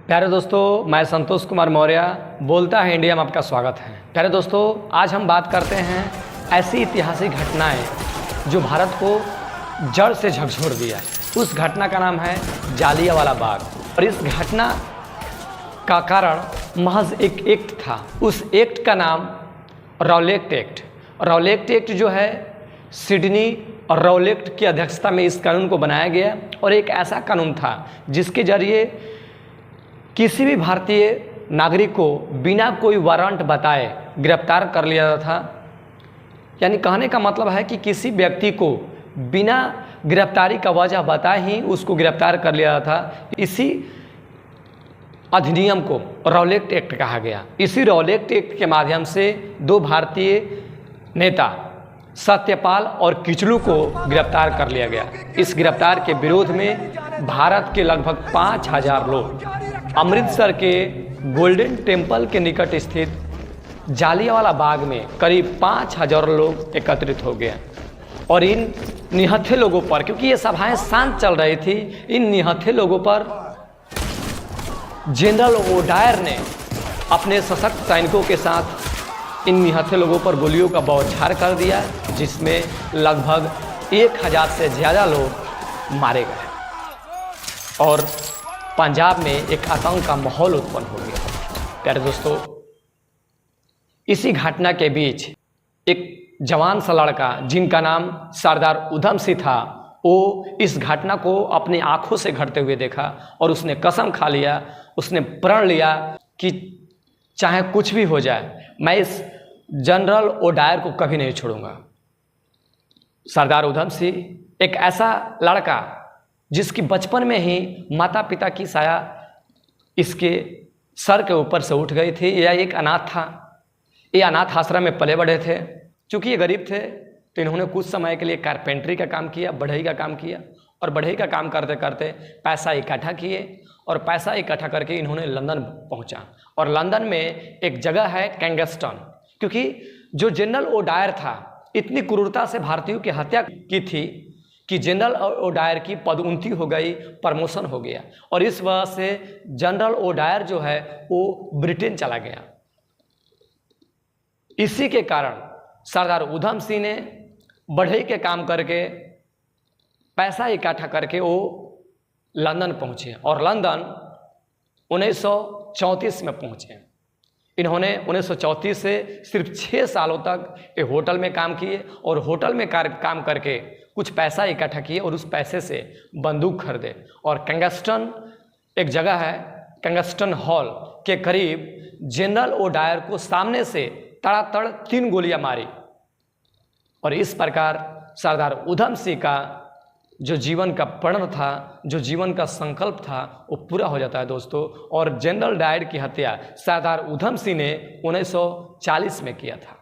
प्यारे दोस्तों, मैं संतोष कुमार मौर्य बोलता है इंडिया में आपका स्वागत है। प्यारे दोस्तों, आज हम बात करते हैं ऐसी ऐतिहासिक घटनाएं जो भारत को जड़ से झकझोर दिया। उस घटना का नाम है जालियांवाला बाग और इस घटना का कारण महज एक एक्ट था। उस एक्ट का नाम रॉलेट एक्ट। रॉलेट एक्ट जो है सिडनी और रॉलेट की अध्यक्षता में इस कानून को बनाया गया और एक ऐसा कानून था जिसके जरिए किसी भी भारतीय नागरिक को बिना कोई वारंट बताए गिरफ्तार कर लिया जाता था। यानी कहने का मतलब है कि किसी व्यक्ति को बिना गिरफ्तारी का वजह बताए ही उसको गिरफ्तार कर लिया जाता था। इसी अधिनियम को रॉलेट एक्ट कहा गया। इसी रॉलेट एक्ट के माध्यम से दो भारतीय नेता सत्यपाल और किचलू को गिरफ्तार कर लिया गया। इस गिरफ्तार के विरोध में भारत के लगभग 5000 लोग अमृतसर के गोल्डन टेम्पल के निकट स्थित जालियांवाला बाग में करीब 5000 लोग एकत्रित हो गए और इन निहत्थे लोगों पर, क्योंकि ये सभाएं शांत चल रही थी, इन निहत्थे लोगों पर जनरल ओडायर ने अपने सशक्त सैनिकों के साथ इन निहत्थे लोगों पर गोलियों का बौछार कर दिया, जिसमें लगभग 1000 से ज़्यादा लोग मारे गए और पंजाब में एक आतंक का माहौल उत्पन्न हो गया। प्यारे दोस्तों, इसी घटना के बीच एक जवान सा लड़का जिनका नाम सरदार उधम सिंह था, वो इस घटना को अपनी आंखों से घटते हुए देखा और उसने कसम खा लिया, उसने प्रण लिया कि चाहे कुछ भी हो जाए मैं इस जनरल ओडायर को कभी नहीं छोड़ूंगा। सरदार उधम सिंह एक ऐसा लड़का जिसकी बचपन में ही माता पिता की साया इसके सर के ऊपर से उठ गई थी। यह एक अनाथ था। ये अनाथ आश्रम में पले बढ़े थे। चूँकि ये गरीब थे तो इन्होंने कुछ समय के लिए कारपेंटरी का काम किया, बढ़ई का काम किया और बढ़ई का काम करते करते पैसा इकट्ठा किए और पैसा इकट्ठा करके इन्होंने लंदन पहुंचा। और लंदन में एक जगह है कैंगस्टन, क्योंकि जो जनरल ओडायर था इतनी क्रूरता से भारतीयों की हत्या की थी कि जनरल ओडायर की पदोन्नति हो गई, प्रमोशन हो गया और इस वजह से जनरल ओडायर जो है वो ब्रिटेन चला गया। इसी के कारण सरदार उधम सिंह ने बढ़ई के काम करके पैसा इकट्ठा करके वो लंदन पहुंचे और लंदन 1934 में पहुंचे। इन्होंने 1934 से सिर्फ 6 सालों तक एक होटल में काम किए और होटल में काम करके कुछ पैसा इकट्ठा किए और उस पैसे से बंदूक खरीदे और कैंगस्टन एक जगह है, कैंगस्टन हॉल के करीब जनरल ओडायर को सामने से तड़ातड़ 3 गोलियां मारी और इस प्रकार सरदार उधम सिंह का जो जीवन का प्रण था, जो जीवन का संकल्प था, वो पूरा हो जाता है दोस्तों। और जनरल डायर की हत्या सरदार उधम सिंह ने 1940 में किया था।